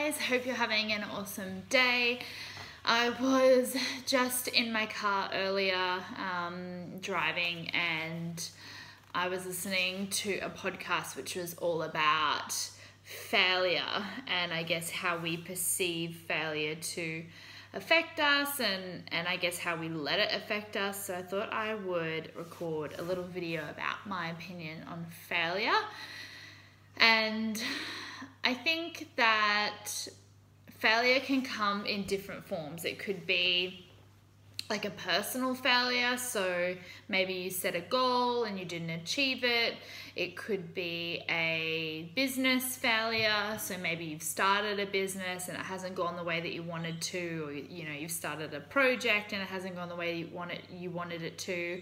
guys, hope you're having an awesome day. I was just in my car earlier driving, and I was listening to a podcast which was all about failure and I guess how we perceive failure to affect us and I guess how we let it affect us. So I thought I would record a little video about my opinion on failure. And I think that failure can come in different forms. It could be like a personal failure, so maybe you set a goal and you didn't achieve it. It could be a business failure, so maybe you've started a business and it hasn't gone the way that you wanted to, or you've started a project and it hasn't gone the way you wanted it to.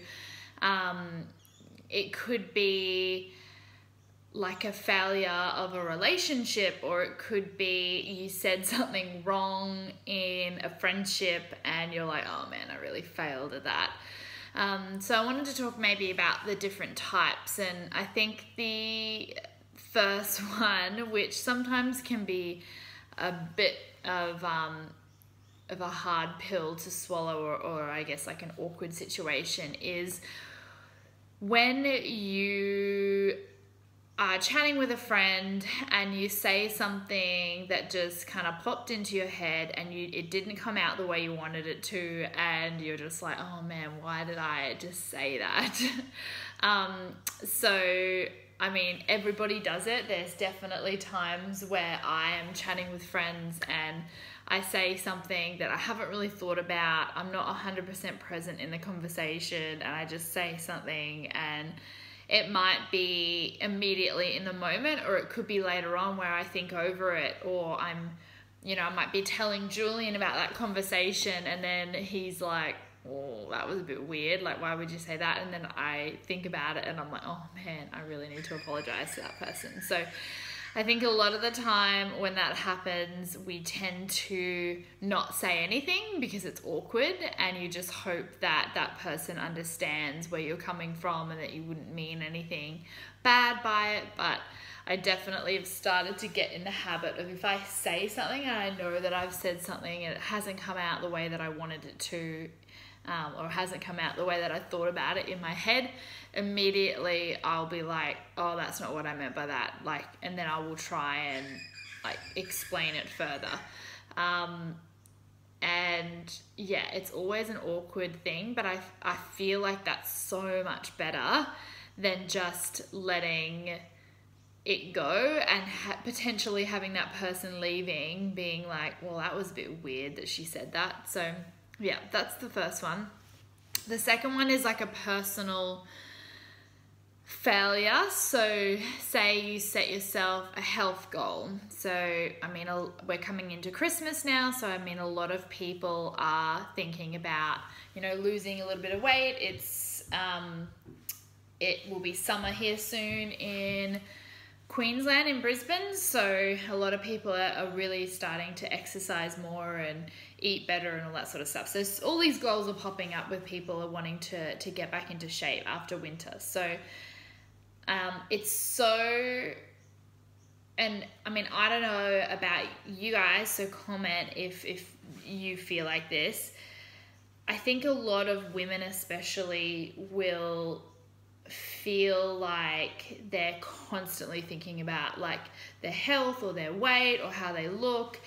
It could be like a failure of a relationship, or it could be you said something wrong in a friendship and you're like, oh man, I really failed at that. So I wanted to talk maybe about the different types, and I think the first one, which sometimes can be a bit of a hard pill to swallow, or I guess like an awkward situation, is when you are chatting with a friend and you say something that just kind of popped into your head and it didn't come out the way you wanted it to, and you're just like, oh man, why did I just say that? So I mean, everybody does it. There's definitely times where I am chatting with friends and I say something that I haven't really thought about. I'm not 100% present in the conversation, and I just say something, and it might be immediately in the moment, or it could be later on where I think over it, or I might be telling Julian about that conversation and then he's like, oh, that was a bit weird. Like, why would you say that? And then I think about it and I'm like, oh man, I really need to apologize to that person. So I think a lot of the time when that happens, we tend to not say anything because it's awkward, and you just hope that that person understands where you're coming from and that you wouldn't mean anything bad by it. But I definitely have started to get in the habit of, if I say something and I know that I've said something and it hasn't come out the way that I wanted it to, or hasn't come out the way that I thought about it in my head, immediately I'll be like, oh, that's not what I meant by that. Like, and then I will try and like explain it further. And yeah, it's always an awkward thing, but I feel like that's so much better than just letting it go and potentially having that person leaving being like, well, that was a bit weird that she said that. So yeah, that's the first one. The second one is like a personal failure. So say you set yourself a health goal. So I mean, we're coming into Christmas now, so I mean, a lot of people are thinking about losing a little bit of weight. It will be summer here soon in Queensland, in Brisbane, so a lot of people are really starting to exercise more and eat better and all that sort of stuff. So all these goals are popping up with people are wanting to get back into shape after winter. So it's so, and I mean, I don't know about you guys, so comment if you feel like this. I think a lot of women especially will feel like they're constantly thinking about like their health or their weight or how they look.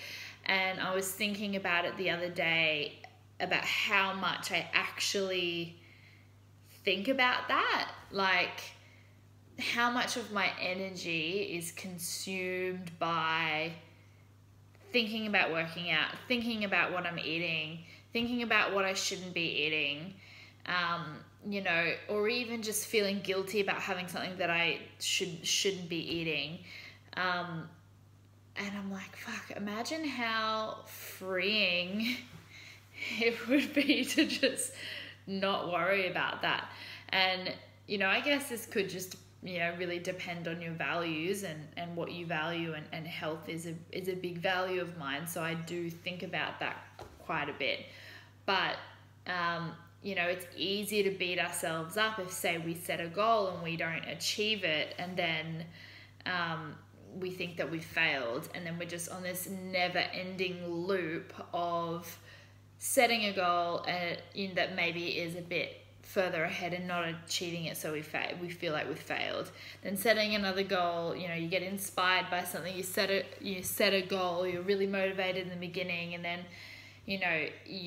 And I was thinking about it the other day about how much I actually think about that. Like, how much of my energy is consumed by thinking about working out, thinking about what I'm eating, thinking about what I shouldn't be eating, or even just feeling guilty about having something that I shouldn't be eating. And I'm like, fuck, imagine how freeing it would be to just not worry about that. And, I guess this could just, really depend on your values and what you value, and health is a big value of mine. So I do think about that quite a bit. But, it's easy to beat ourselves up if, say, we set a goal and we don't achieve it, and then we think that we failed, and then we're just on this never-ending loop of setting a goal that maybe is a bit further ahead and not achieving it, so we feel like we've failed. Then setting another goal, you get inspired by something, you set a goal, you're really motivated in the beginning, and then you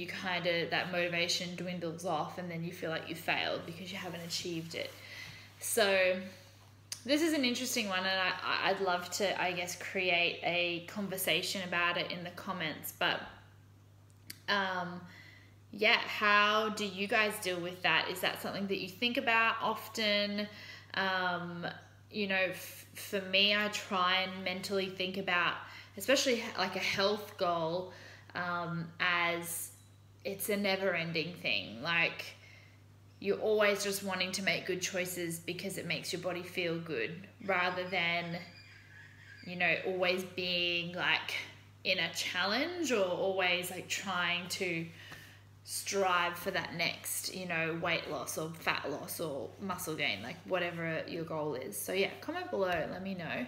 kind of, that motivation dwindles off, and then you feel like you failed because you haven't achieved it. So this is an interesting one, and I'd love to, I guess, create a conversation about it in the comments. But yeah, how do you guys deal with that? Is that something that you think about often? For me, I try and mentally think about, especially like a health goal, as it's a never-ending thing. Like, you're always just wanting to make good choices because it makes your body feel good, rather than always being like in a challenge, or always like trying to strive for that next weight loss or fat loss or muscle gain, like whatever your goal is. So yeah, comment below, let me know.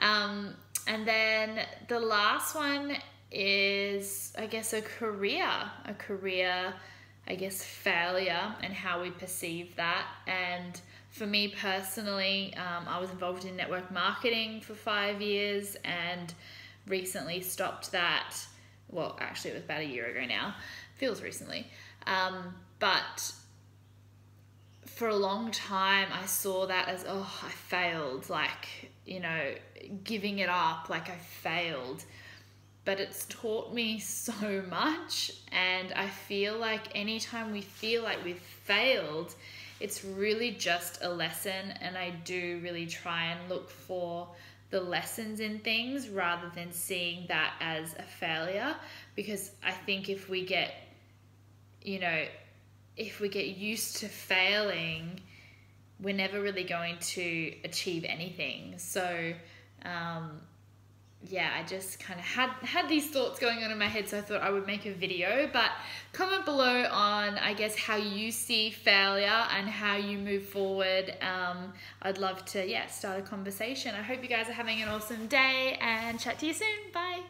And then the last one is, I guess, a career, I guess, failure, and how we perceive that. And for me personally, I was involved in network marketing for 5 years and recently stopped that. Well, actually it was about a year ago now, feels recently. But for a long time I saw that as, oh, I failed, like, giving it up, like I failed. But it's taught me so much, and I feel like anytime we feel like we've failed, it's really just a lesson, and I do really try and look for the lessons in things rather than seeing that as a failure, because I think if we get used to failing, we're never really going to achieve anything. So yeah, I just kind of had these thoughts going on in my head, so I thought I would make a video. But comment below on, I guess, how you see failure and how you move forward. I'd love to, start a conversation. I hope you guys are having an awesome day, and chat to you soon. Bye.